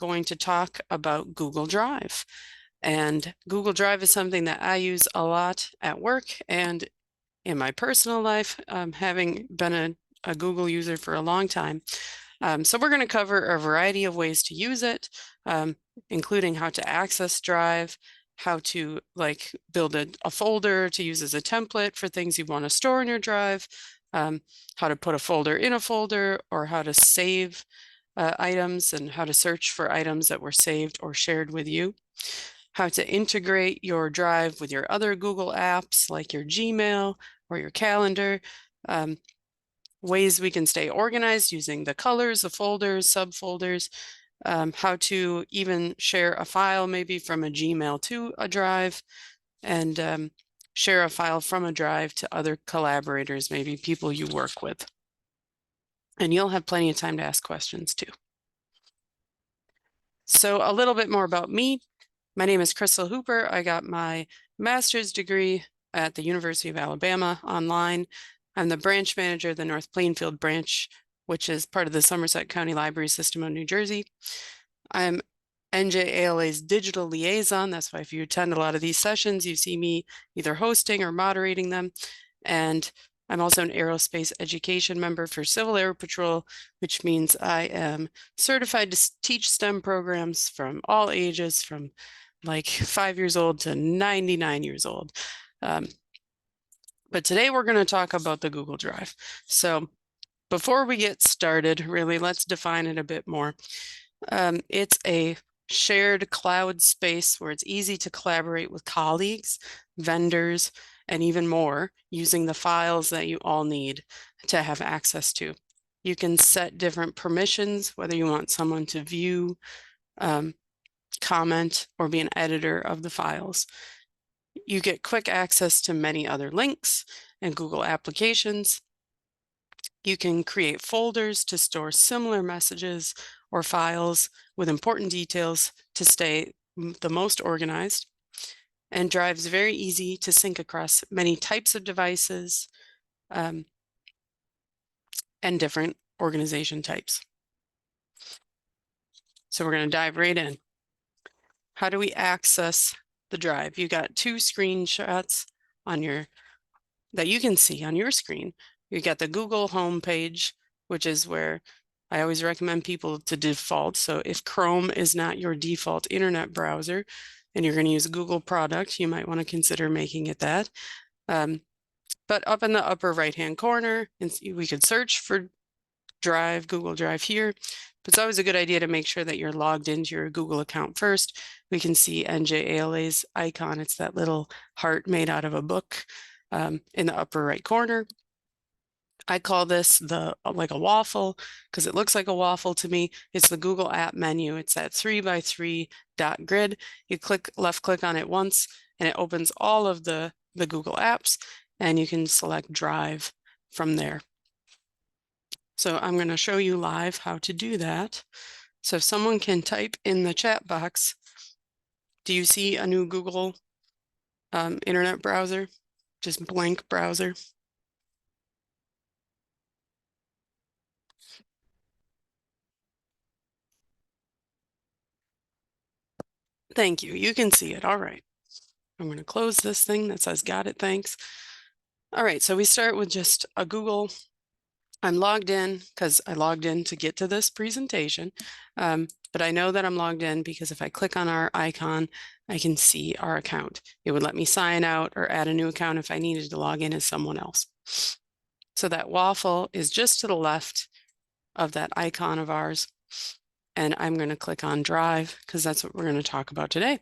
going to talk about Google Drive. And Google Drive is something that I use a lot at work and in my personal life, having been a Google user for a long time. So we're going to cover a variety of ways to use it, including how to access Drive, how to build a folder to use as a template for things you want to store in your Drive, how to put a folder in a folder, or how to save items and how to search for items that were saved or shared with you, how to integrate your Drive with your other Google apps like your Gmail or your calendar, ways we can stay organized using the colors, the folders, subfolders, how to even share a file maybe from a Gmail to a Drive, and share a file from a Drive to other collaborators, maybe people you work with. And you'll have plenty of time to ask questions too. So a little bit more about me. My name is Crystal Hooper. I got my master's degree at the University of Alabama online. I'm the branch manager of the North Plainfield branch, which is part of the Somerset County Library System of New Jersey. I'm NJALA's digital liaison. That's why if you attend a lot of these sessions, you see me either hosting or moderating them. And I'm also an aerospace education member for Civil Air Patrol, which means I am certified to teach STEM programs from all ages, from like 5 years old to 99 years old. But today we're going to talk about the Google Drive. So before we get started, really, let's define it a bit more. It's a shared cloud space where it's easy to collaborate with colleagues, vendors, and even more using the files that you all need to have access to. You can set different permissions, whether you want someone to view, comment, or be an editor of the files. You get quick access to many other links and Google applications. You can create folders to store similar messages or files with important details to stay the most organized. And Drive's very easy to sync across many types of devices and different organization types. So we're going to dive right in. How do we access the Drive? You got two screenshots on that you can see on your screen. You got the Google homepage, which is where I always recommend people to default. So if Chrome is not your default internet browser and you're going to use a Google product, you might want to consider making it that. But up in the upper right-hand corner, we could search for Drive, Google Drive here. But it's always a good idea to make sure that you're logged into your Google account first. We can see NJALA's icon. It's that little heart made out of a book in the upper right corner. I call this like a waffle because it looks like a waffle to me. It's the Google app menu. It's that 3x3 dot grid. You left click on it once and it opens all of the Google apps and you can select Drive from there. So I'm going to show you live how to do that. So if someone can type in the chat box, do you see a new Google internet browser? Just blank browser. Thank you. You can see it. All right. I'm going to close this thing that says got it. Thanks. All right. So we start with just a Google. I'm logged in because I logged in to get to this presentation. But I know that I'm logged in because if I click on our icon, I can see our account. It would let me sign out or add a new account if I needed to log in as someone else. So that waffle is just to the left of that icon of ours. And I'm going to click on Drive because that's what we're going to talk about today.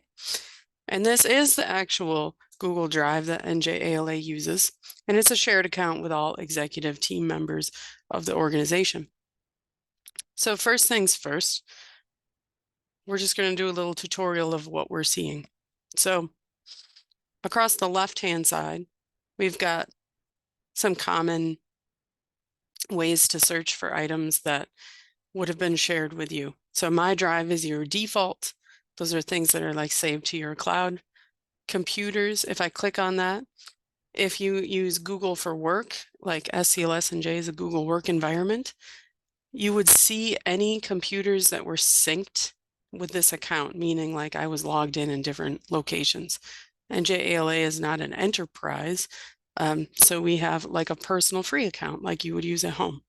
And this is the actual Google Drive that NJALA uses. And it's a shared account with all executive team members of the organization. So first things first, we're just going to do a little tutorial of what we're seeing. So across the left-hand side, we've got some common ways to search for items that would have been shared with you. So My Drive is your default. Those are things that are like saved to your cloud. Computers, if I click on that, if you use Google for work, like SCLSNJ is a Google work environment, you would see any computers that were synced with this account, meaning like I was logged in different locations. NJALA is not an enterprise, so we have like a personal free account like you would use at home.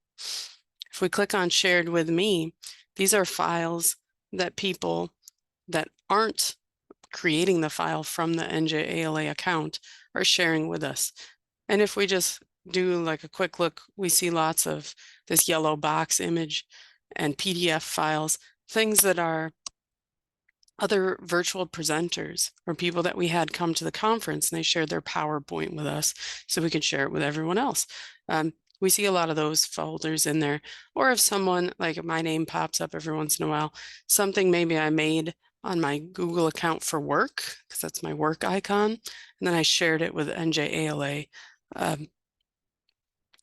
If we click on shared with me, these are files that people that aren't creating the file from the NJALA account are sharing with us. And if we just do like a quick look, we see lots of this yellow box image and PDF files, things that are other virtual presenters or people that we had come to the conference and they shared their PowerPoint with us so we could share it with everyone else. We see a lot of those folders in there. Or if someone, like my name pops up every once in a while, something maybe I made on my Google account for work, because that's my work icon, and then I shared it with NJALA.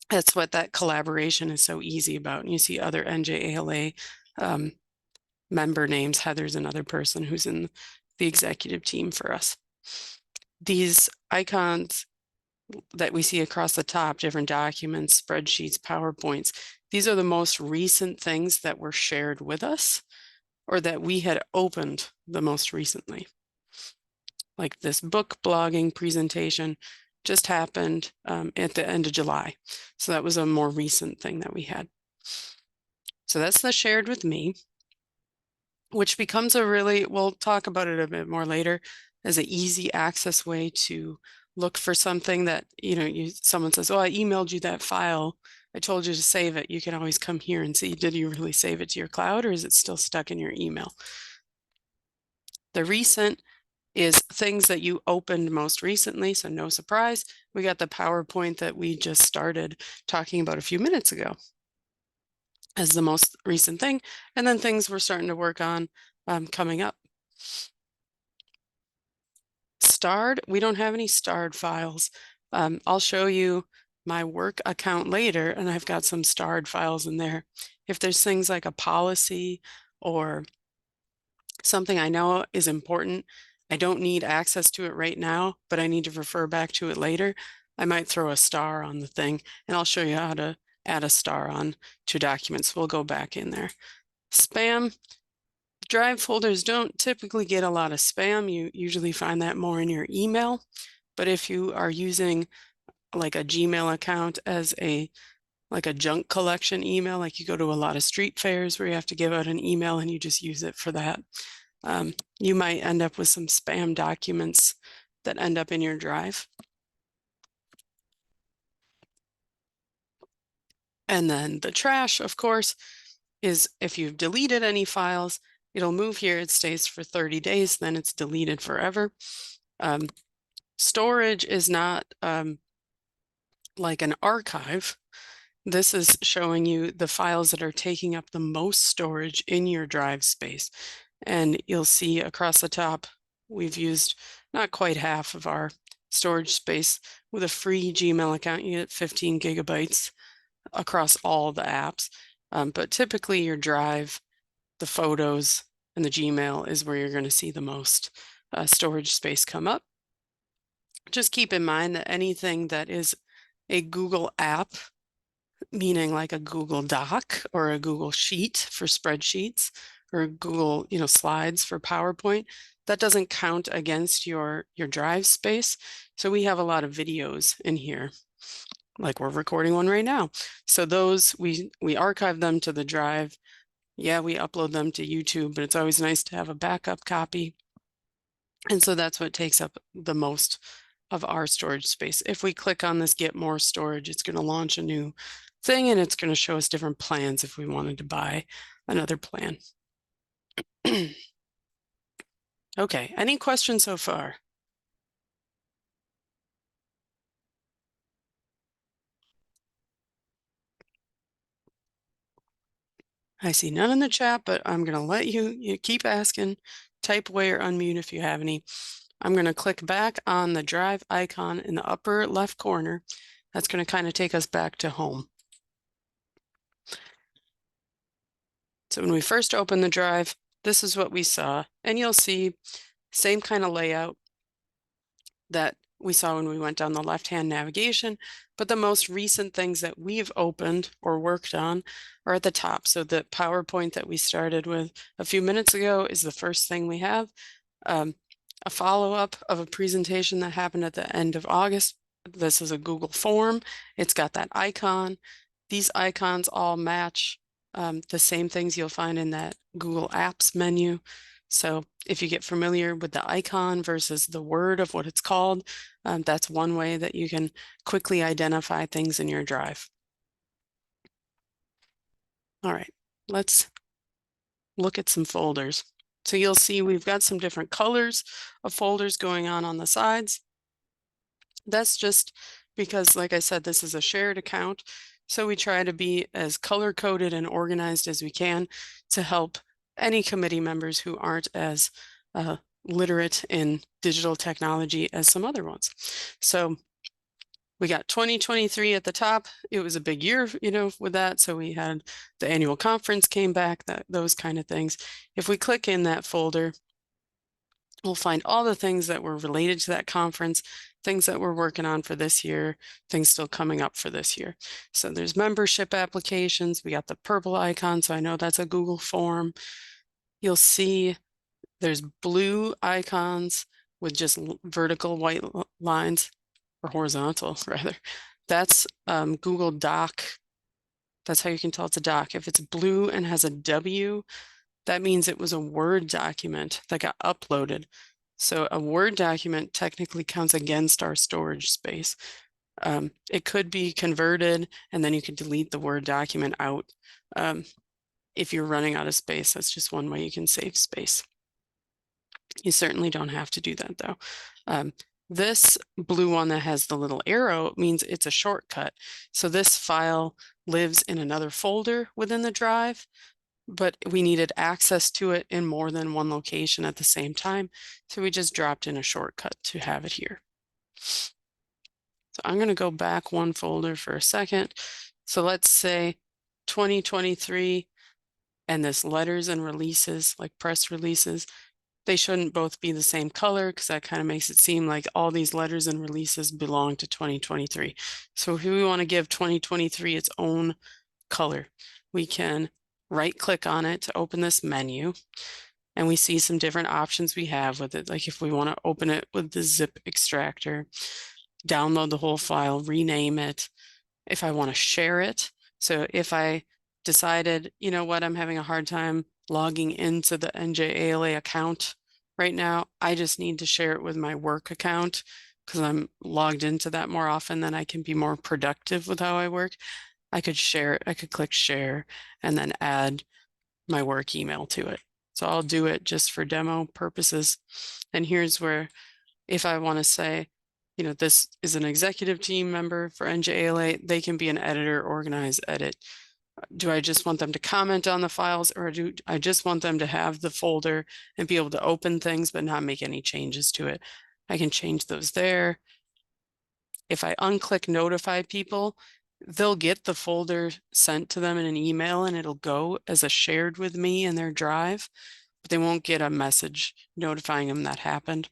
That's what that collaboration is so easy about. And you see other NJALA member names. Heather's another person who's in the executive team for us. These icons that we see across the top, different documents, spreadsheets, PowerPoints, these are the most recent things that were shared with us or that we had opened the most recently. Like this book blogging presentation just happened at the end of July. So that was a more recent thing that we had. So that's the shared with me, which becomes a really, we'll talk about it a bit more later, as an easy access way to look for something that, someone says, oh, I emailed you that file. I told you to save it. You can always come here and see, did you really save it to your cloud or is it still stuck in your email? The recent is things that you opened most recently. So no surprise, we got the PowerPoint that we just started talking about a few minutes ago as the most recent thing. And then things we're starting to work on coming up. Starred, we don't have any starred files. I'll show you my work account later, and I've got some starred files in there. If there's things like a policy or something I know is important, I don't need access to it right now, but I need to refer back to it later, I might throw a star on the thing, and I'll show you how to add a star on to documents. We'll go back in there. Spam, drive folders don't typically get a lot of spam. You usually find that more in your email. But if you are using like a Gmail account as like a junk collection email, like you go to a lot of street fairs where you have to give out an email and you just use it for that, you might end up with some spam documents that end up in your drive. And then the trash, of course, is if you've deleted any files, it'll move here, it stays for 30 days, then it's deleted forever. Storage is not like an archive. This is showing you the files that are taking up the most storage in your drive space. And you'll see across the top, we've used not quite half of our storage space. With a free Gmail account, you get 15 gigabytes across all the apps. But typically your drive, the photos, and the Gmail is where you're going to see the most storage space come up. Just keep in mind that anything that is a Google app, meaning like a Google Doc or a Google Sheet for spreadsheets or Google, Slides for PowerPoint, that doesn't count against your drive space. So we have a lot of videos in here, like we're recording one right now. So those, we archive them to the drive. Yeah, we upload them to YouTube, but it's always nice to have a backup copy. And so that's what takes up the most of our storage space. If we click on this Get More Storage, it's going to launch a new thing and it's going to show us different plans if we wanted to buy another plan. Okay, any questions so far? I see none in the chat, but I'm going to let you keep asking, type away or unmute if you have any. I'm going to click back on the drive icon in the upper left corner. That's going to kind of take us back to home. So when we first opened the drive, this is what we saw. And you'll see same kind of layout, that we saw when we went down the left-hand navigation, but the most recent things that we've opened or worked on are at the top. So the PowerPoint that we started with a few minutes ago is the first thing we have. A follow-up of a presentation that happened at the end of August. This is a Google form. It's got that icon. These icons all match the same things you'll find in that Google Apps menu. So if you get familiar with the icon versus the word of what it's called, that's one way that you can quickly identify things in your drive. All right, let's look at some folders. So you'll see we've got some different colors of folders going on the sides. That's just because, like I said, this is a shared account. So we try to be as color-coded and organized as we can to help any committee members who aren't as literate in digital technology as some other ones. So we got 2023 at the top. It was a big year, with that. So we had the annual conference came back, those kind of things. If we click in that folder, we'll find all the things that were related to that conference, things that we're working on for this year, things still coming up for this year. So there's membership applications. We got the purple icon, so I know that's a Google form. You'll see there's blue icons with just vertical white lines, or horizontal rather. That's Google Doc. That's how you can tell it's a doc. If it's blue and has a W, that means it was a Word document that got uploaded. So a Word document technically counts against our storage space. It could be converted and then you can delete the Word document out. If you're running out of space, that's just one way you can save space. You certainly don't have to do that though. This blue one that has the little arrow means it's a shortcut. So this file lives in another folder within the drive, but we needed access to it in more than one location at the same time. So we just dropped in a shortcut to have it here. So I'm going to go back one folder for a second. So let's say 2023 and this letters and releases, like press releases, they shouldn't both be the same color because that kind of makes it seem like all these letters and releases belong to 2023. So if we want to give 2023 its own color, we can right click on it to open this menu, and we see some different options we have with it. Like if we want to open it with the zip extractor, download the whole file, rename it. If I want to share it, so if I decided, you know what, I'm having a hard time logging into the NJALA account right now, I just need to share it with my work account because I'm logged into that more often, then I can be more productive with how I work. I could share it, I could click share and then add my work email to it. So I'll do it just for demo purposes. And here's where, if I want to say, this is an executive team member for NJALA, they can be an editor, organize, edit. Do I just want them to comment on the files, or do I just want them to have the folder and be able to open things but not make any changes to it? I can change those there. If I unclick notify people, they'll get the folder sent to them in an email and it'll go as a shared with me in their drive, but they won't get a message notifying them that happened.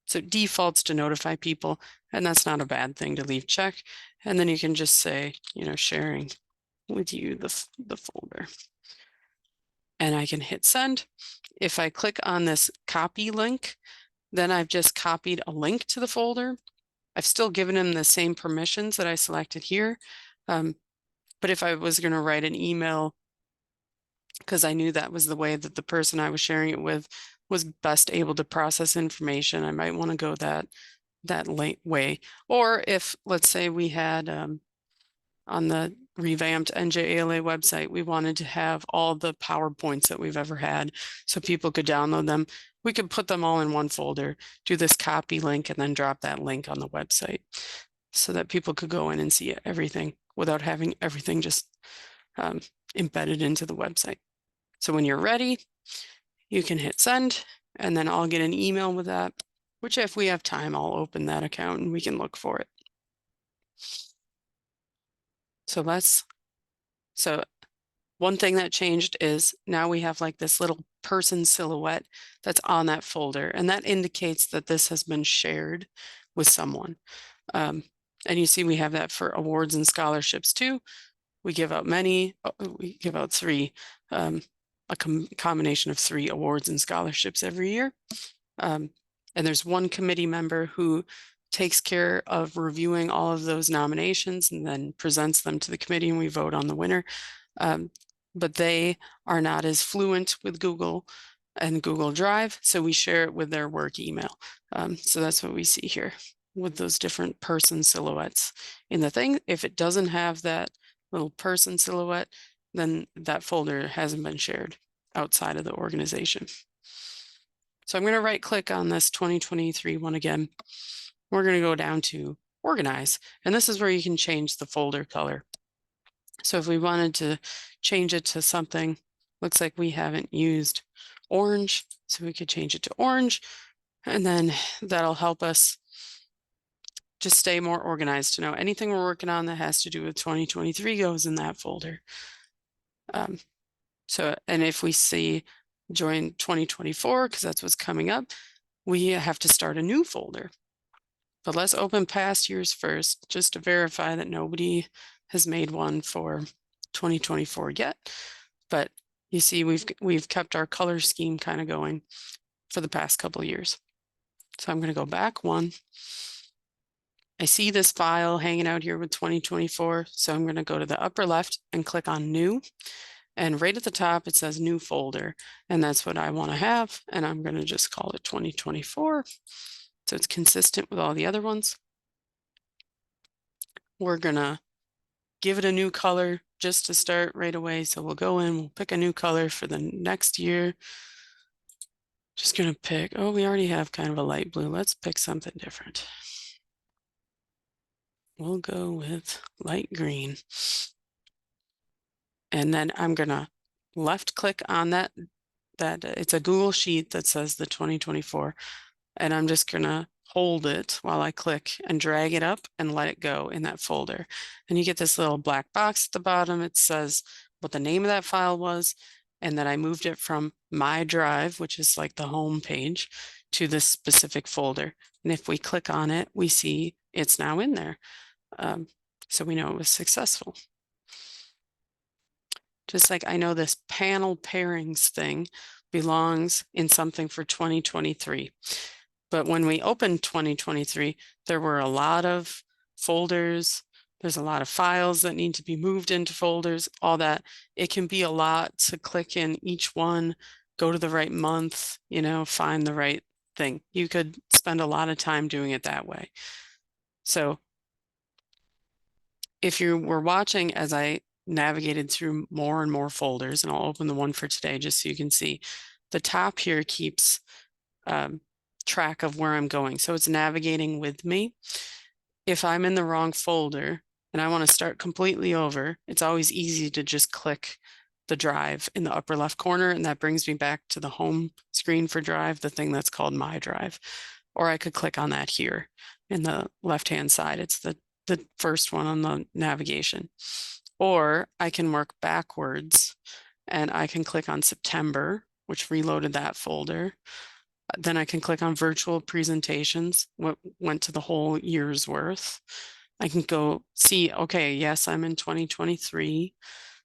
So it defaults to notify people, and that's not a bad thing to leave check. And then you can just say, sharing with you the folder. And I can hit send. If I click on this copy link, then I've just copied a link to the folder. I've still given him the same permissions that I selected here. But if I was going to write an email, because I knew that was the way that the person I was sharing it with was best able to process information, I might want to go that way. Or if, let's say we had on the revamped NJALA website, we wanted to have all the PowerPoints that we've ever had so people could download them. We could put them all in one folder, do this copy link, and then drop that link on the website so that people could go in and see everything without having everything just embedded into the website. So when you're ready, you can hit send, and then I'll get an email with that, which if we have time, I'll open that account and we can look for it. So one thing that changed is now we have like this little person silhouette that's on that folder, and that indicates that this has been shared with someone. And you see we have that for awards and scholarships too. We give out we give out three, a combination of 3 awards and scholarships every year. And there's one committee member who takes care of reviewing all of those nominations and then presents them to the committee, and we vote on the winner. But they are not as fluent with Google and Google Drive, so we share it with their work email. So that's what we see here with those different person silhouettes in the thing. If it doesn't have that little person silhouette, then that folder hasn't been shared outside of the organization. So I'm going to right click on this 2023 one again. We're going to go down to organize, and this is where you can change the folder color. So if we wanted to change it to something, looks like we haven't used orange, so we could change it to orange, and then that'll help us just stay more organized to know anything we're working on that has to do with 2023 goes in that folder. And if we see join 2024, because that's what's coming up, we have to start a new folder. But let's open past years first, just to verify that nobody has made one for 2024 yet. But you see, we've kept our color scheme kind of going for the past couple of years. So I'm going to go back one. I see this file hanging out here with 2024. So I'm going to go to the upper left and click on new. And right at the top, it says new folder. And that's what I want to have. And I'm going to just call it 2024. So it's consistent with all the other ones. We're going to give it a new color just to start right away. So we'll go in, we'll pick a new color for the next year. Just going to pick, oh, we already have kind of a light blue. Let's pick something different. We'll go with light green. And then I'm going to left click on that it's a Google Sheet that says the 2024. And I'm just going to hold it while I click and drag it up and let it go in that folder. And you get this little black box at the bottom. It says what the name of that file was, and that I moved it from my drive, which is like the home page, to this specific folder. And if we click on it, we see it's now in there. So we know it was successful. Just like I know this panel pairings thing belongs in something for 2023. But when we opened 2023, there were a lot of folders. There's a lot of files that need to be moved into folders, all that. It can be a lot to click in each one, go to the right month, find the right thing. You could spend a lot of time doing it that way. So if you were watching as I navigated through more and more folders, and I'll open the one for today just so you can see, the top here keeps track of where I'm going. So it's navigating with me. If I'm in the wrong folder and I want to start completely over, it's always easy to just click the drive in the upper left corner, and that brings me back to the home screen for Drive, the thing that's called My Drive. Or I could click on that here in the left-hand side. It's the first one on the navigation. Or I can work backwards and I can click on September, which reloaded that folder. Then I can click on virtual presentations, what went to the whole year's worth. I can go see, okay, yes, I'm in 2023,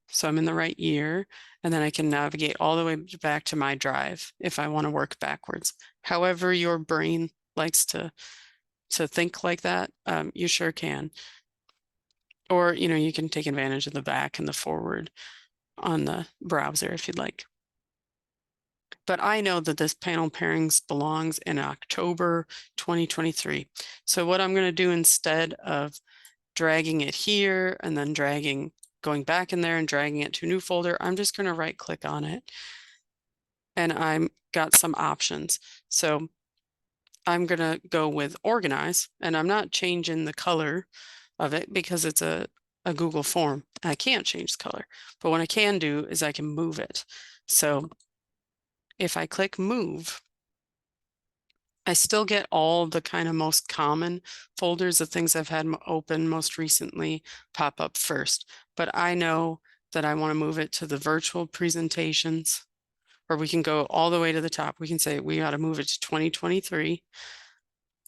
so I'm in the right year. And then I can navigate all the way back to my drive if I want to work backwards. However your brain likes to think like that, you sure can. Or, you can take advantage of the back and the forward on the browser if you'd like. But I know that this panel pairings belongs in October 2023. So what I'm going to do instead of dragging it here and then going back in there and dragging it to a new folder, I'm just going to right click on it. And I've got some options. So I'm going to go with organize, and I'm not changing the color of it because it's a Google form. I can't change the color, but what I can do is I can move it. So if I click move, I still get all the kind of most common folders of things I've had open most recently pop up first. But I know that I want to move it to the virtual presentations, or we can go all the way to the top. We can say we got to move it to 2023.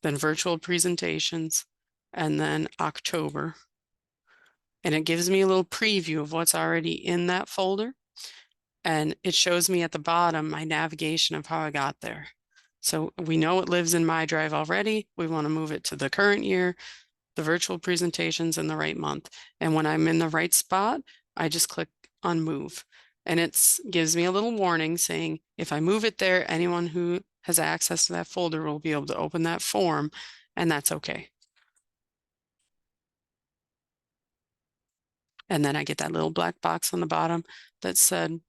then virtual presentations, and then October. And it gives me a little preview of what's already in that folder. And it shows me at the bottom my navigation of how I got there. So we know it lives in my drive already. We want to move it to the current year, the virtual presentations, and the right month. And when I'm in the right spot, I just click on move. And it gives me a little warning saying, if I move it there, anyone who has access to that folder will be able to open that form, and that's okay. And then I get that little black box on the bottom that said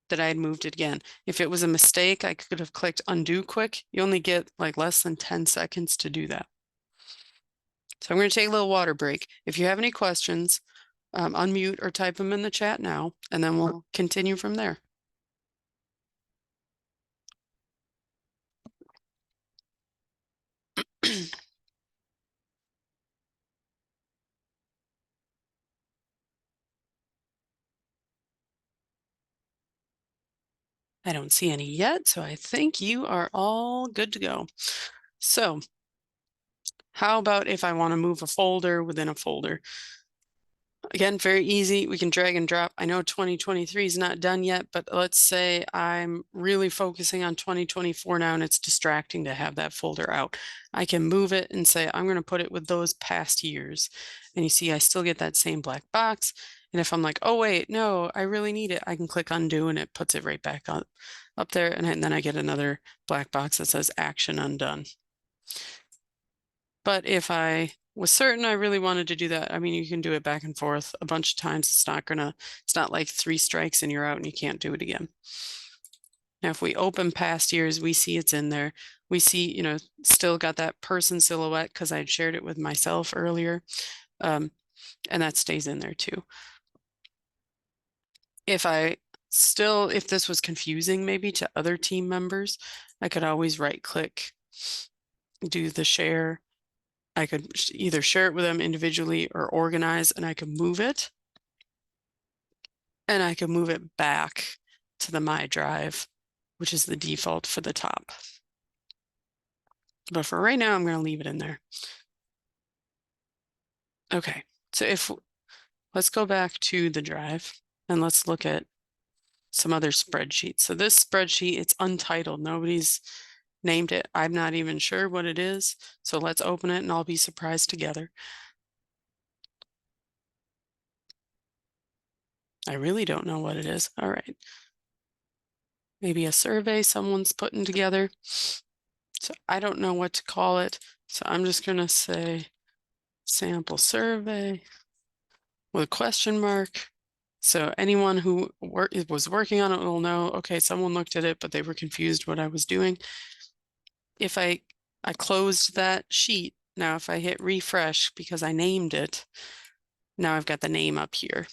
that I had moved it again. If it was a mistake, I could have clicked undo quick. You only get like less than 10 seconds to do that. So I'm going to take a little water break. If you have any questions, unmute or type them in the chat now, and then we'll continue from there. I don't see any yet, so I think you are all good to go. So how about if I want to move a folder within a folder? Again, very easy. We can drag and drop. I know 2023 is not done yet, but let's say I'm really focusing on 2024 now and it's distracting to have that folder out. I can move it and say, I'm going to put it with those past years. And you see, I still get that same black box. And if I'm like, oh, wait, no, I really need it, I can click undo and it puts it right back up there. And then I get another black box that says action undone. But if I was certain I really wanted to do that, I mean, you can do it back and forth a bunch of times. It's not like 3 strikes and you're out and you can't do it again. Now, if we open past years, we see it's in there. We see, still got that person silhouette because I'd shared it with myself earlier. And that stays in there too. If this was confusing maybe to other team members, I could always right click, do the share. I could either share it with them individually or organize, and I could move it. And I could move it back to the My Drive, which is the default for the top. But for right now, I'm going to leave it in there. Okay, so let's go back to the drive and let's look at some other spreadsheets. So this spreadsheet, it's untitled. Nobody's named it. I'm not even sure what it is. So let's open it and I'll be surprised together. I really don't know what it is. All right. Maybe a survey someone's putting together. So I don't know what to call it. So I'm just going to say sample survey with a question mark. So anyone who was working on it will know, okay, someone looked at it, but they were confused what I was doing. If I closed that sheet, now if I hit refresh because I named it, now I've got the name up here.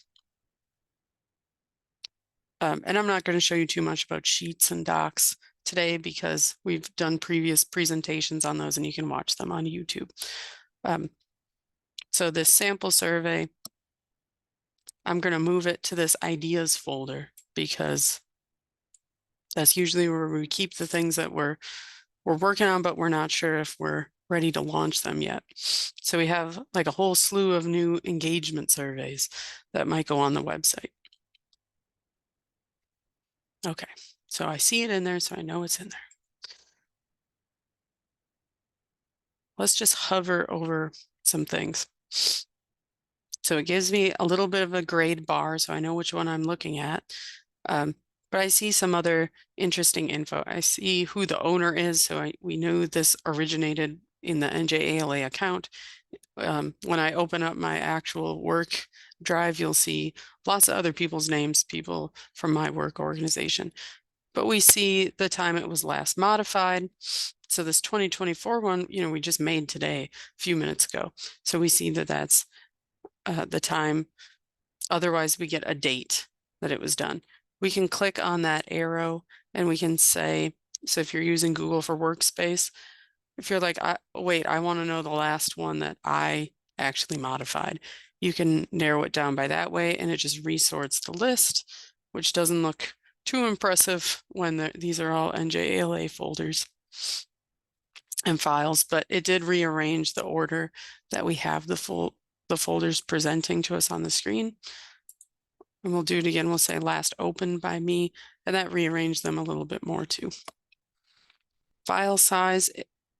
And I'm not going to show you too much about sheets and docs today because we've done previous presentations on those and you can watch them on YouTube. So this sample survey, I'm going to move it to this ideas folder because that's usually where we keep the things that we're working on, but we're not sure if we're ready to launch them yet. So we have like a whole slew of new engagement surveys that might go on the website. Okay, so I see it in there, so I know it's in there. Let's just hover over some things. So it gives me a little bit of a grade bar, so I know which one I'm looking at. But I see some other interesting info. I see who the owner is, so we knew this originated in the NJALA account. When I open up my actual work drive, you'll see lots of other people's names, people from my work organization. But we see the time it was last modified. So this 2024 one, we just made today, a few minutes ago. So we see that that's the time. Otherwise, we get a date that it was done. We can click on that arrow and we can say, so if you're using Google for Workspace, if you're like, wait, I want to know the last one that I actually modified, you can narrow it down by that way and it just resorts the list, which doesn't look too impressive when these are all NJALA folders. and files, but it did rearrange the order that we have the folders presenting to us on the screen. And we'll do it again. We'll say last opened by me, and that rearranged them a little bit more too. File size,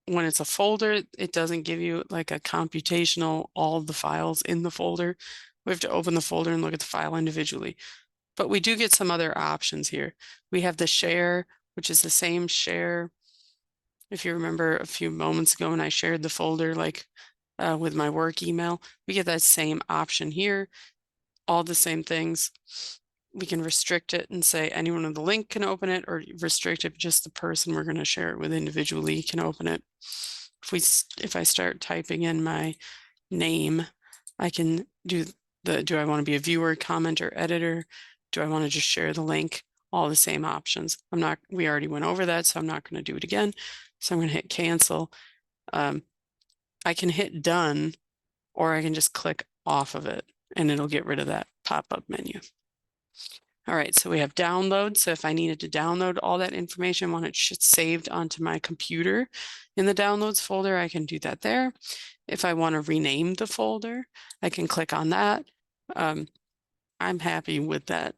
when it's a folder, it doesn't give you like a computational, all of the files in the folder. We have to open the folder and look at the file individually. But we do get some other options here. We have the share, which is the same share. If you remember a few moments ago when I shared the folder like with my work email, we get that same option here, all the same things. We can restrict it and say anyone on the link can open it, or restrict it just the person we're going to share it with individually can open it. If I start typing in my name, I can do I want to be a viewer, commenter, editor? Do I want to just share the link? All the same options. We already went over that, so I'm not going to do it again. So I'm going to hit cancel. I can hit done, or I can just click off of it and it'll get rid of that pop-up menu. All right, so we have download. So if I needed to download all that information, want it saved onto my computer in the downloads folder, I can do that there. If I want to rename the folder, I can click on that. I'm happy with that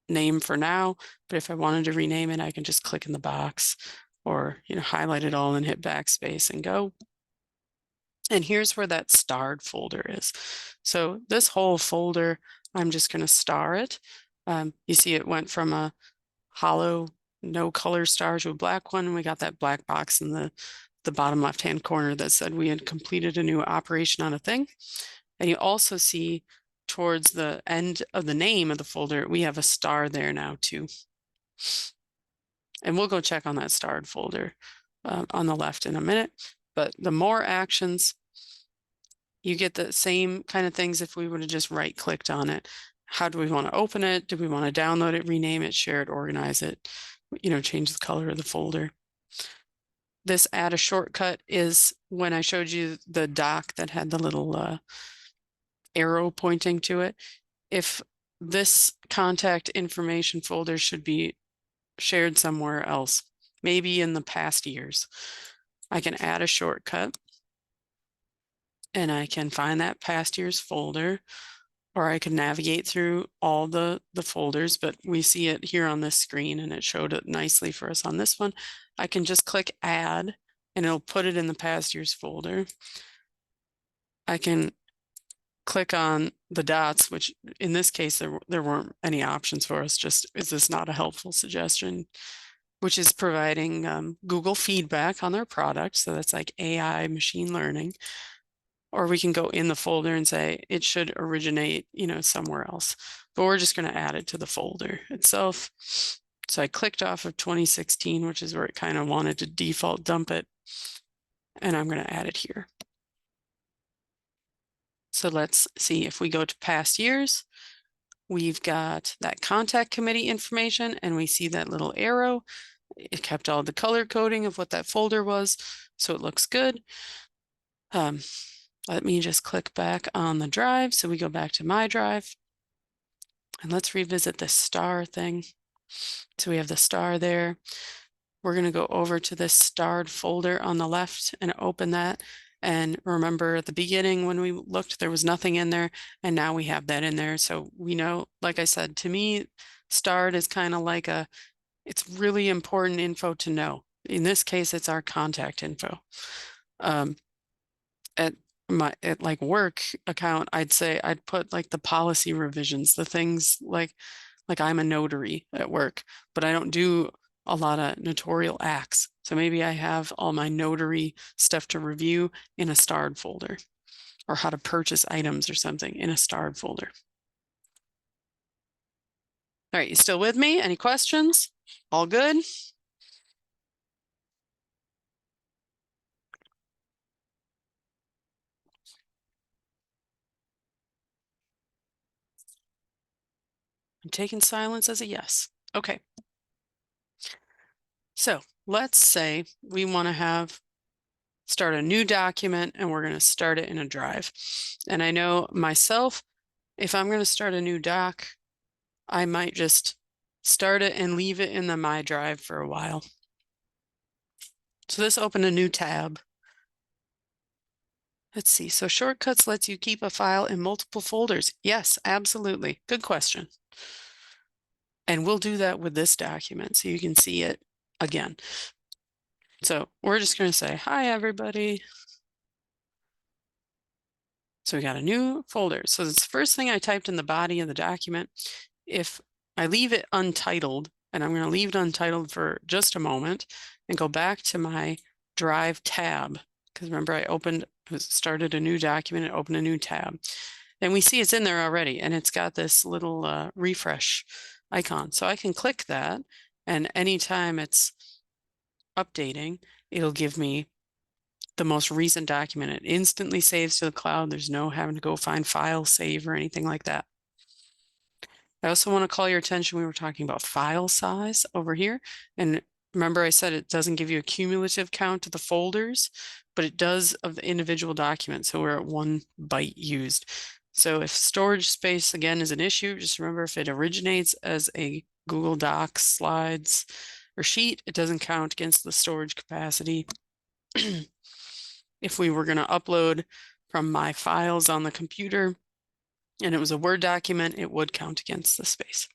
name for now, but if I wanted to rename it, I can just click in the box or highlight it all and hit backspace and go. And here's where that starred folder is. So this whole folder, I'm just going to star it. You see it went from a hollow, no color star to a black one. We got that black box in the bottom left-hand corner that said we had completed a new operation on a thing. And you also see towards the end of the name of the folder, we have a star there now too. And we'll go check on that starred folder on the left in a minute. But the more actions, you get the same kind of things if we would have just right-clicked on it. How do we want to open it? Do we want to download it, rename it, share it, organize it, change the color of the folder? This add a shortcut is when I showed you the doc that had the little arrow pointing to it. If this contact information folder should be shared somewhere else, maybe in the past years, I can add a shortcut and I can find that past year's folder, or I can navigate through all the folders, but we see it here on this screen and it showed it nicely for us on this one. I can just click add and it'll put it in the past year's folder. I can click on the dots, which in this case, there weren't any options for us, just is this not a helpful suggestion, which is providing Google feedback on their product. So that's like AI machine learning. Or we can go in the folder and say it should originate, somewhere else. But we're just going to add it to the folder itself. So I clicked off of 2016, which is where it kind of wanted to default dump it. And I'm going to add it here. So let's see if we go to past years, we've got that contact committee information and we see that little arrow. It kept all the color coding of what that folder was. So it looks good. Let me just click back on the drive. So we go back to my drive and let's revisit the star thing. So we have the star there. We're going to go over to this starred folder on the left and open that. And remember at the beginning when we looked, there was nothing in there. And now we have that in there. So we know, like I said, to me, starred is kind of like it's really important info to know. In this case, it's our contact info. At like work account, I'd say I'd put like the policy revisions, the things like I'm a notary at work, but I don't do a lot of notarial acts. So maybe I have all my notary stuff to review in a starred folder, or how to purchase items or something in a starred folder. All right, you still with me? Any questions? All good? I'm taking silence as a yes. Okay. So let's say we want to start a new document and we're going to start it in a drive. And I know myself, if I'm going to start a new doc, I might just start it and leave it in the My Drive for a while. So this opened a new tab. Let's see. So shortcuts lets you keep a file in multiple folders. Yes, absolutely. Good question. And we'll do that with this document so you can see it again. So we're just going to say, hi, everybody. So we got a new folder. So it's the first thing I typed in the body of the document. If I leave it untitled, and I'm going to leave it untitled for just a moment and go back to my Drive tab, because remember I started a new document and opened a new tab. And we see it's in there already, and it's got this little refresh icon. So I can click that, and anytime it's updating, it'll give me the most recent document. It instantly saves to the cloud. There's no having to go find file save or anything like that. I also want to call your attention, we were talking about file size over here. And remember I said it doesn't give you a cumulative count of the folders, but it does of the individual documents. So we're at 1 byte used. So if storage space again is an issue, just remember if it originates as a Google Docs, slides, or sheet, it doesn't count against the storage capacity. If we were going to upload from my files on the computer and it was a Word document, it would count against the space.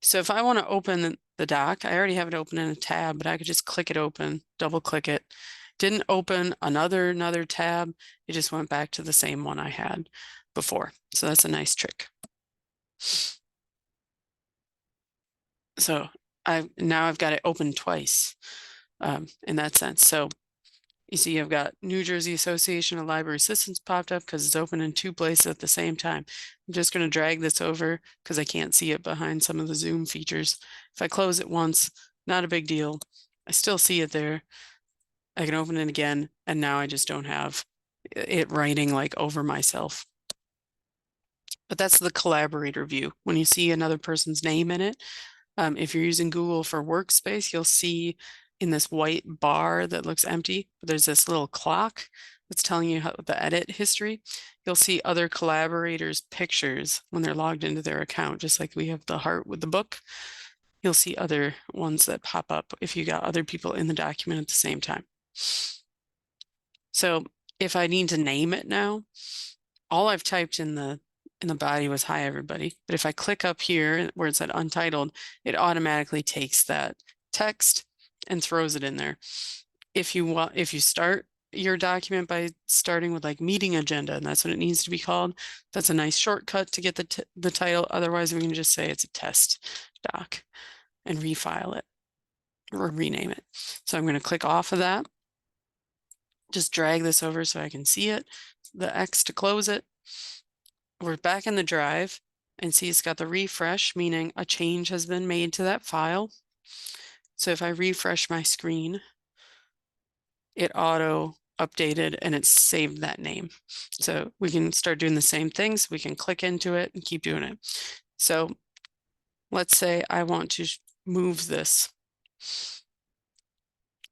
So if I want to open the doc, I already have it open in a tab, but I could just click it open, double click it. Didn't open another tab. It just went back to the same one I had before. So that's a nice trick. So now I've got it open twice in that sense. So you see, I've got New Jersey Association of Library Assistants popped up because it's open in 2 places at the same time. I'm just going to drag this over because I can't see it behind some of the Zoom features. If I close it once, not a big deal. I still see it there. I can open it again, and now I just don't have it writing like over myself. But that's the collaborator view. When you see another person's name in it, if you're using Google for Workspace, you'll see in this white bar that looks empty, there's this little clock that's telling you the edit history. You'll see other collaborators' pictures when they're logged into their account, just like we have the heart with the book. You'll see other ones that pop up if you got other people in the document at the same time. So if I need to name it now, all I've typed in the body was hi everybody. But if I click up here where it said untitled, it automatically takes that text and throws it in there. If you start your document by starting with like meeting agenda, and that's what it needs to be called, that's a nice shortcut to get the title. Otherwise, we can just say it's a test doc and refile it or rename it. So I'm going to click off of that. Just drag this over so I can see it. The X to close it. We're back in the drive and see it's got the refresh, meaning a change has been made to that file. So if I refresh my screen, it auto updated and it's saved that name. So we can start doing the same things. We can click into it and keep doing it. So let's say I want to move this.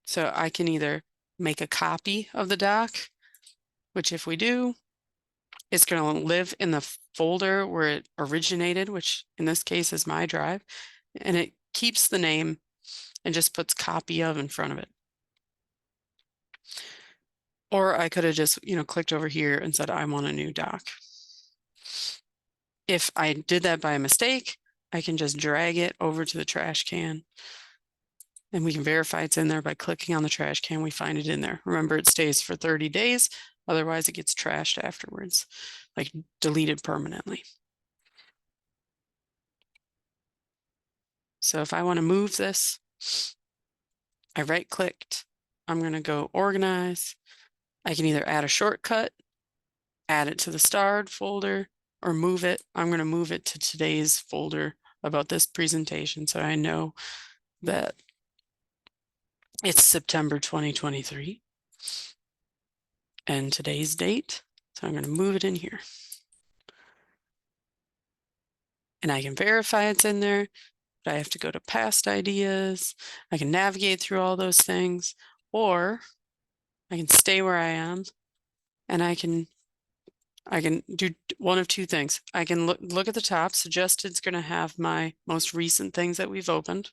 So I can either make a copy of the doc, which if we do, it's going to live in the folder where it originated, which in this case is my drive, and it keeps the name and just puts copy of in front of it. Or I could have just, clicked over here and said, I want a new doc. If I did that by mistake, I can just drag it over to the trash can and we can verify it's in there by clicking on the trash can. We find it in there. Remember, it stays for 30 days. Otherwise, it gets trashed afterwards, like deleted permanently. So if I want to move this, I right-clicked. I'm going to go organize. I can either add a shortcut, add it to the starred folder, or move it. I'm going to move it to today's folder about this presentation so I know that it's September 2023 and today's date. So I'm going to move it in here. And I can verify it's in there, but I have to go to past ideas. I can navigate through all those things, or I can stay where I am and I can do one of two things. I can look at the top. Suggested's going to have my most recent things that we've opened.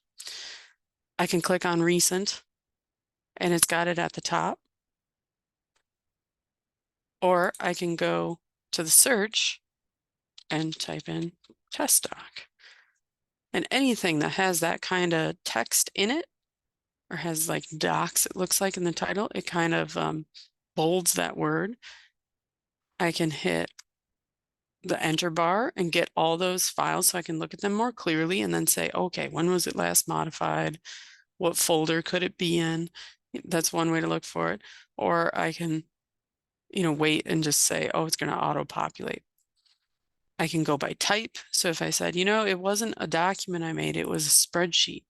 I can click on recent and it's got it at the top. Or I can go to the search and type in test doc. And anything that has that kind of text in it, or has like docs, it looks like in the title, it kind of bolds that word. I can hit the enter bar and get all those files so I can look at them more clearly and then say, okay, when was it last modified? What folder could it be in? That's one way to look for it. Or I can, wait and just say, oh, it's going to auto-populate. I can go by type. So if I said, it wasn't a document I made, it was a spreadsheet.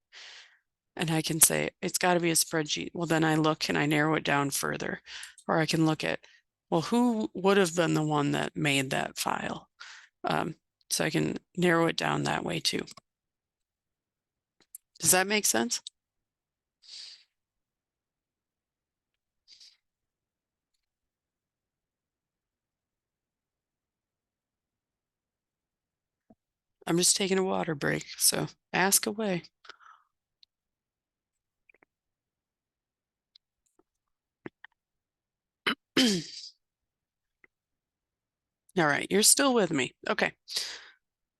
And I can say, it's got to be a spreadsheet. Well, then I look and I narrow it down further. Or I can look at, well, who would have been the one that made that file? So I can narrow it down that way too. Does that make sense? I'm just taking a water break, so ask away. All right, you're still with me. Okay.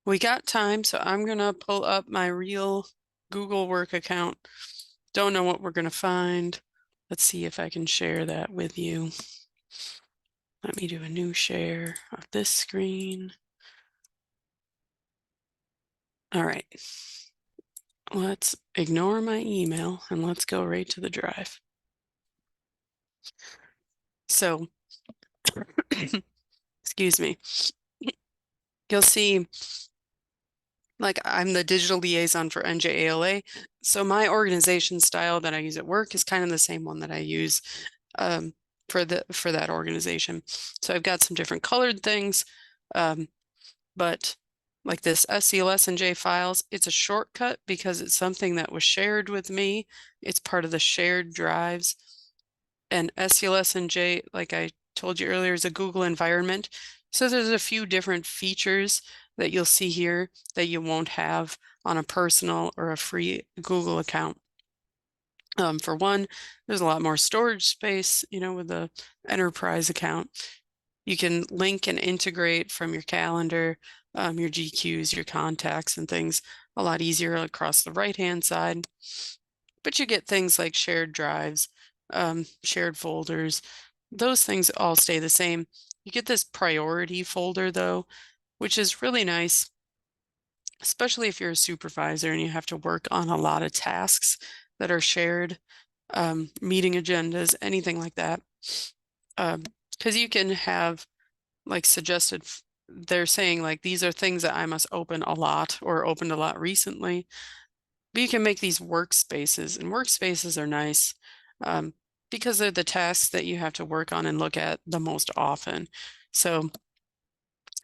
We got time, so I'm gonna pull up my real Google Work account. Don't know what we're gonna find. Let's see if I can share that with you. Let me do a new share of this screen. All right. Let's ignore my email and let's go right to the drive. So, excuse me. You'll see, like, I'm the digital liaison for NJALA. So my organization style that I use at work is kind of the same one that I use for that organization. So I've got some different colored things, but like this SCLSNJ files, it's a shortcut because it's something that was shared with me. It's part of the shared drives. And SCLSNJ, like I told you earlier, is a Google environment. So there's a few different features that you'll see here that you won't have on a personal or a free Google account. For one, there's a lot more storage space, with the enterprise account. You can link and integrate from your calendar, your GQs, your contacts and things a lot easier across the right-hand side. But you get things like shared drives, shared folders. Those things all stay the same. You get this priority folder though, which is really nice, especially if you're a supervisor and you have to work on a lot of tasks that are shared, meeting agendas, anything like that. Because you can have like suggested, they're saying like, these are things that I must open a lot or opened a lot recently. But you can make these workspaces, and workspaces are nice because they're the tasks that you have to work on and look at the most often. So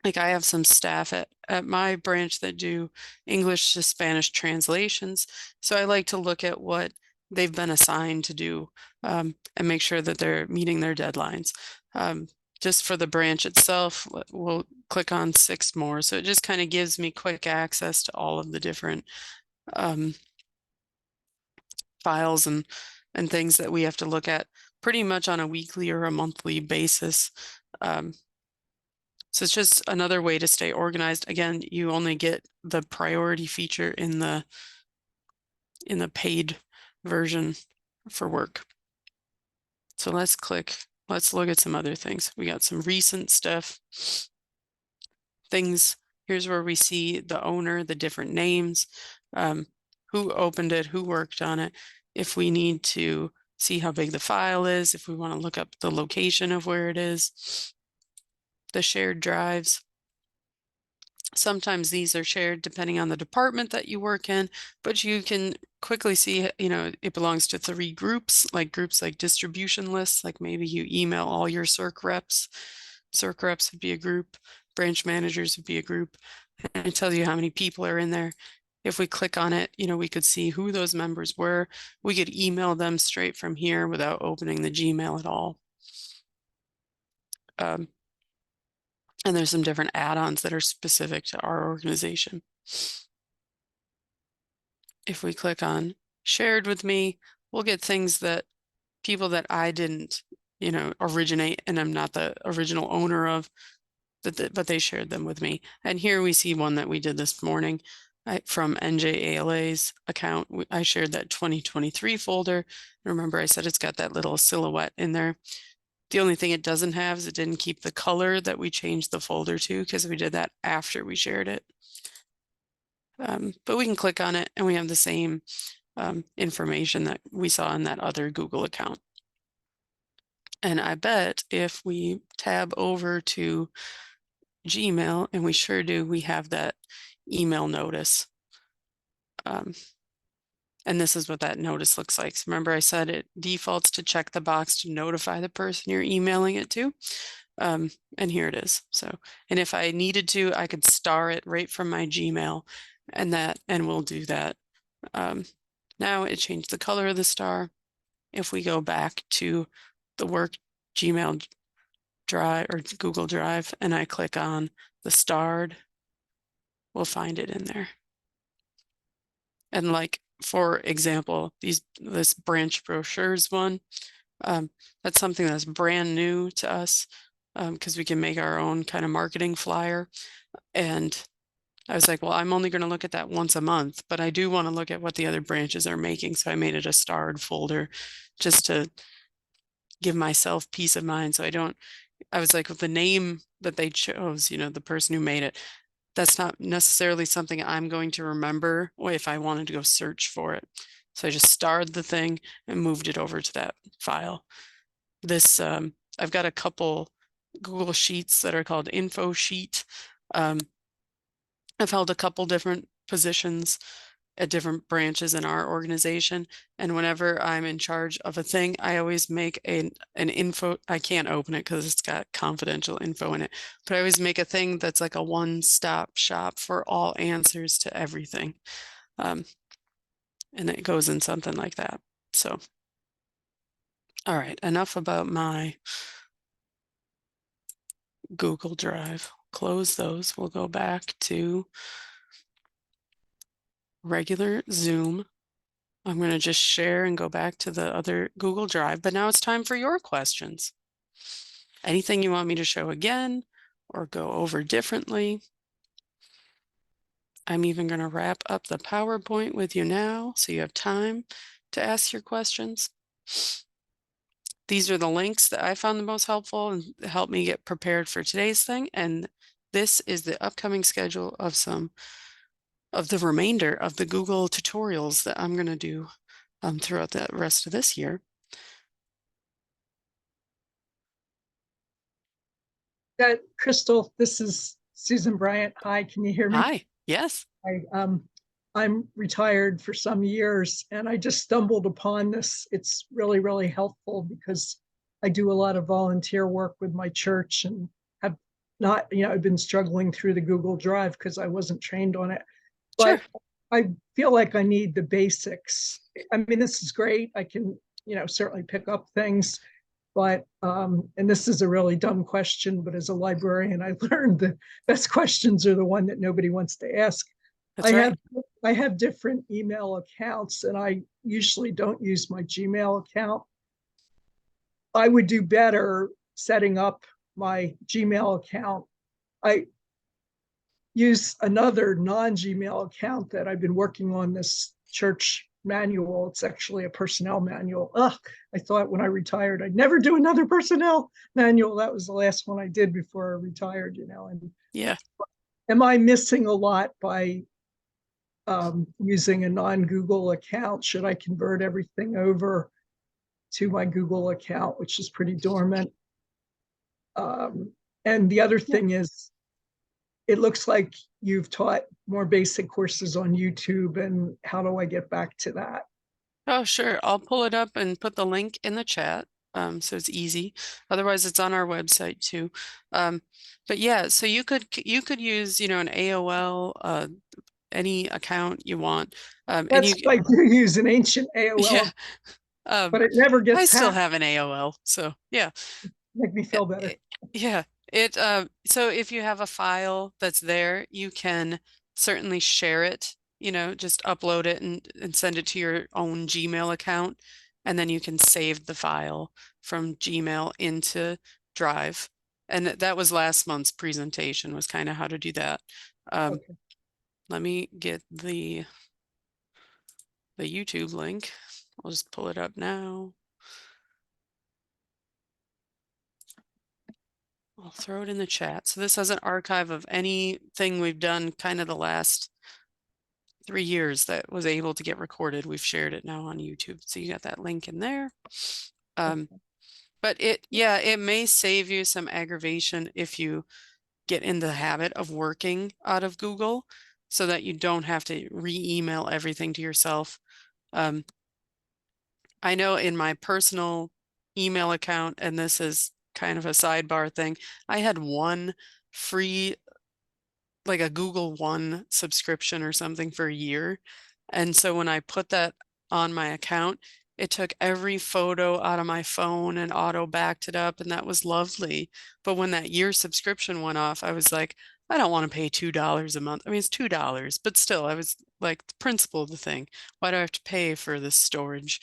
like I have some staff at my branch that do English to Spanish translations. So I like to look at what they've been assigned to do and make sure that they're meeting their deadlines. Just for the branch itself, we'll click on 6 more. So it just kind of gives me quick access to all of the different files and things that we have to look at pretty much on a weekly or a monthly basis. So it's just another way to stay organized. Again, you only get the priority feature in the paid version for work. So let's look at some other things. We got some recent stuff. Things, here's where we see the owner, the different names, who opened it, who worked on it. If we need to see how big the file is, if we want to look up the location of where it is, the shared drives. Sometimes these are shared depending on the department that you work in, but you can quickly see, it belongs to 3 groups like distribution lists, like maybe you email all your circ reps. Circ reps would be a group, branch managers would be a group, and it tells you how many people are in there. If we click on it, we could see who those members were. We could email them straight from here without opening the Gmail at all. And there's some different add-ons that are specific to our organization. If we click on shared with me, we'll get things that people that I didn't, originate, and I'm not the original owner of, but they shared them with me. And here we see one that we did this morning from NJALA's account. I shared that 2023 folder. Remember, I said it's got that little silhouette in there. The only thing it doesn't have is it didn't keep the color that we changed the folder to, because we did that after we shared it. But we can click on it and we have the same information that we saw in that other Google account. And I bet if we tab over to Gmail, and we sure do, we have that email notice. And this is what that notice looks like. So remember, I said it defaults to check the box to notify the person you're emailing it to. And here it is. So, and if I needed to, I could star it right from my Gmail, and we'll do that. Now it changed the color of the star. If we go back to the work Gmail Drive or Google Drive, and I click on the starred, we'll find it in there. And like, for example, this branch brochures one, that's something that's brand new to us, because we can make our own kind of marketing flyer. And I was like, well, I'm only going to look at that once a month, but I do want to look at what the other branches are making. So I made it a starred folder just to give myself peace of mind. So I was like, with the name that they chose, the person who made it, that's not necessarily something I'm going to remember if I wanted to go search for it. So I just starred the thing and moved it over to that file. This, I've got a couple Google Sheets that are called Info Sheet. I've held a couple different positions at different branches in our organization. And whenever I'm in charge of a thing, I always make an info. I can't open it because it's got confidential info in it, but I always make a thing that's like a one-stop shop for all answers to everything. And it goes in something like that. So, all right, enough about my Google Drive. Close those. We'll go back to regular Zoom. I'm going to just share and go back to the other Google Drive, but now it's time for your questions. Anything you want me to show again or go over differently? I'm even going to wrap up the PowerPoint with you now so you have time to ask your questions. These are the links that I found the most helpful and helped me get prepared for today's thing. And this is the upcoming schedule of some of the remainder of the Google tutorials that I'm going to do throughout the rest of this year. Crystal, this is Susan Bryant. Hi, can you hear me? Hi, yes. I'm retired for some years and I just stumbled upon this. It's really, really helpful because I do a lot of volunteer work with my church and have not, I've been struggling through the Google Drive because I wasn't trained on it. But Sure. I feel like I need the basics. I mean, this is great. I can, certainly pick up things. But, and this is a really dumb question, but as a librarian, I learned the best questions are the one that nobody wants to ask. That's right. I have different email accounts and I usually don't use my Gmail account. I would do better setting up my Gmail account. I use another non-Gmail account that I've been working on, this church manual. It's actually a personnel manual. I thought when I retired I'd never do another personnel manual. That was the last one I did before I retired, and yeah. Am I missing a lot by using a non-Google account? Should I convert everything over to my Google account, which is pretty dormant? And the other thing is, it looks like you've taught more basic courses on YouTube, and how do I get back to that? Oh, sure. I'll pull it up and put the link in the chat. So it's easy. Otherwise, it's on our website too. But yeah, so you could use, an AOL, any account you want. That's like you use an ancient AOL, yeah. But it never gets I still hacked. have an AOL, so yeah. Make me feel better. Yeah. So if you have a file that's there, you can certainly share it, just upload it and send it to your own Gmail account. and then you can save the file from Gmail into Drive. And that was last month's presentation, was kind of how to do that. Okay. Let me get the YouTube link. I'll just pull it up now. I'll throw it in the chat. So this has an archive of anything we've done kind of the last 3 years that was able to get recorded. We've shared it now on YouTube. So you got that link in there. Okay. But it may save you some aggravation if you get in the habit of working out of Google so that you don't have to re-email everything to yourself. I know in my personal email account, and this is kind of a sidebar thing, I had one free, like a Google One subscription or something for a year. And so when I put that on my account, it took every photo out of my phone and auto backed it up, and that was lovely. But when that year subscription went off, I was like, I don't want to pay $2 a month. I mean, it's $2, but still, I was like, the principle of the thing. Why do I have to pay for this storage?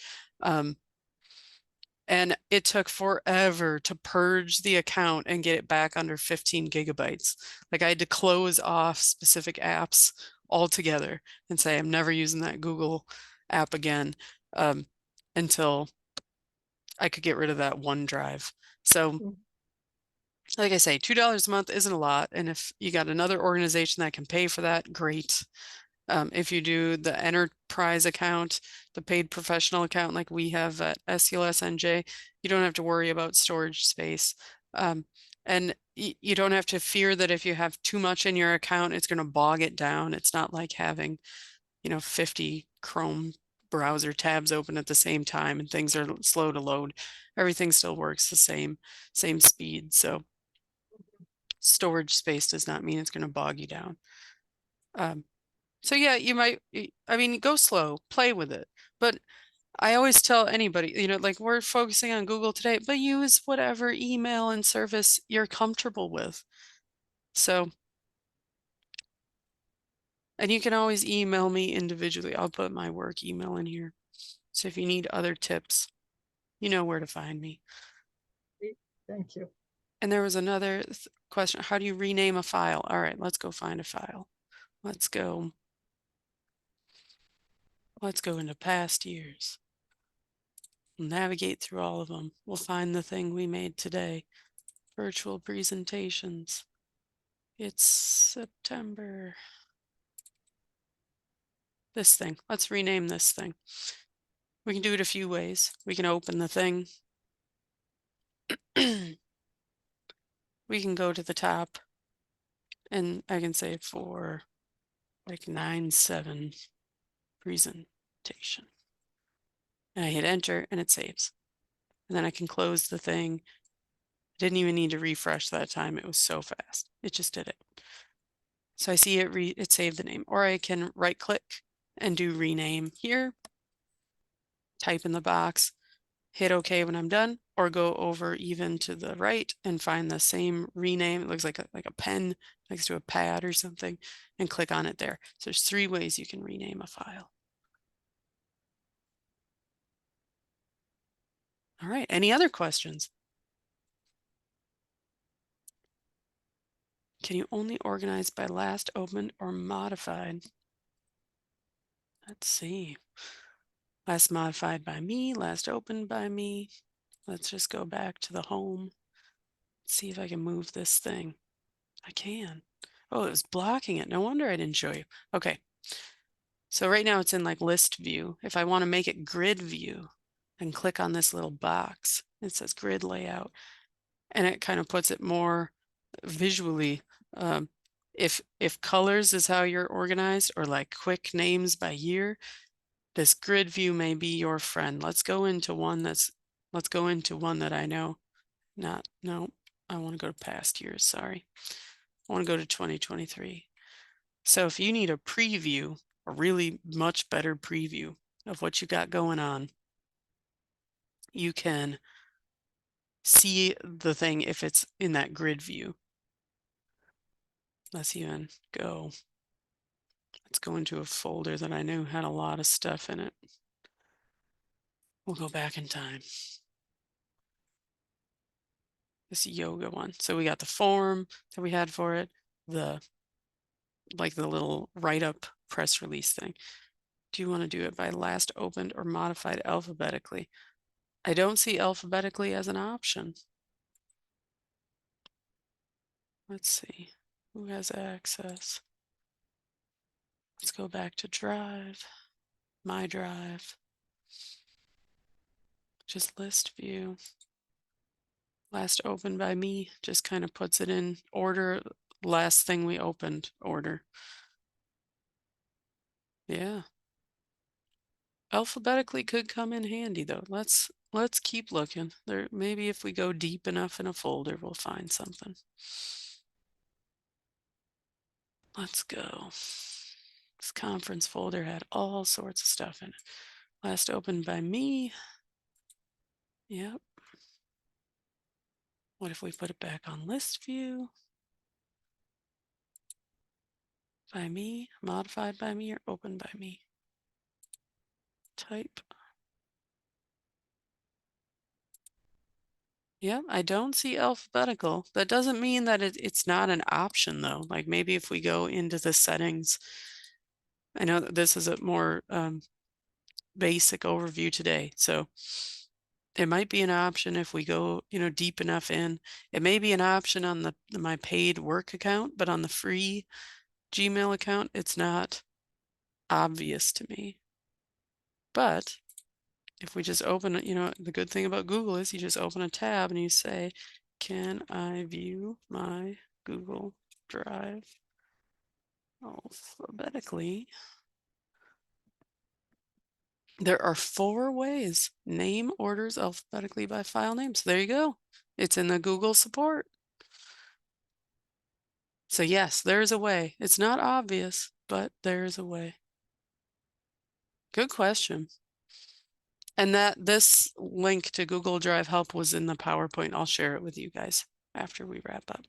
And it took forever to purge the account and get it back under 15 gigabytes. Like I had to close off specific apps altogether and say, I'm never using that Google app again until I could get rid of that OneDrive. So, Mm. like I say, $2 a month isn't a lot. And if you got another organization that can pay for that, great. If you do the enterprise account, the paid professional account like we have at SCLSNJ, you don't have to worry about storage space. And you don't have to fear that if you have too much in your account, it's going to bog it down. It's not like having, 50 Chrome browser tabs open at the same time and things are slow to load. Everything still works the same speed. So storage space does not mean it's going to bog you down. So yeah, you might, I mean, go slow, play with it. But I always tell anybody, like we're focusing on Google today, but use whatever email and service you're comfortable with. So, and you can always email me individually. I'll put my work email in here. So if you need other tips, you know where to find me. Thank you. And there was another question. How do you rename a file? All right, let's go find a file. Let's go into past years. We'll navigate through all of them. We'll find the thing we made today. Virtual presentations. It's September. This thing. Let's rename this thing. We can do it a few ways. We can open the thing. We can go to the top and I can say for like 9/7 presentation. And I hit enter and it saves. And then I can close the thing. I didn't even need to refresh that time. It was so fast. It just did it. So I see it saved the name, or I can right click and do rename here, type in the box, hit OK when I'm done, or go over even to the right and find the same rename. It looks like a pen next to a pad or something, and click on it there. So there's 3 ways you can rename a file. All right, any other questions? Can you only organize by last opened or modified? Let's see. Last modified by me, last opened by me. Let's just go back to the home. See if I can move this thing. I can. Oh, it was blocking it. No wonder I didn't show you. Okay. So right now it's in like list view. If I want to make it grid view, I can click on this little box. It says grid layout, and it kind of puts it more visually. If colors is how you're organized, or like quick names by year, this grid view may be your friend. Let's go into one that I know. No, I want to go to past years, sorry. I want to go to 2023. So if you need a preview, a really much better preview of what you got going on, you can see the thing if it's in that grid view. Let's go into a folder that I knew had a lot of stuff in it. We'll go back in time. This yoga one. So we got the form that we had for it, the little write-up press release thing. Do you want to do it by last opened or modified alphabetically? I don't see alphabetically as an option. Let's see. Who has access? Let's go back to Drive, My Drive, just list view. Last opened by me just kind of puts it in order, last thing we opened order. Yeah. Alphabetically could come in handy though. Let's keep looking. There, maybe if we go deep enough in a folder, we'll find something. Let's go. This conference folder had all sorts of stuff in it. Last opened by me. Yep. What if we put it back on list view? By me, modified by me, or opened by me? Type. Yeah, I don't see alphabetical. That doesn't mean that it's not an option though. Like maybe if we go into the settings, I know that this is a more basic overview today. So it might be an option if we go, deep enough in. It may be an option on my paid work account, but on the free Gmail account, it's not obvious to me. But if we just open it, the good thing about Google is you just open a tab and you say, can I view my Google Drive alphabetically? There are 4 ways. Name orders alphabetically by file name. So there you go. It's in the Google support. So yes, there's a way. It's not obvious, but there's a way. Good question. And this link to Google Drive help was in the PowerPoint. I'll share it with you guys after we wrap up.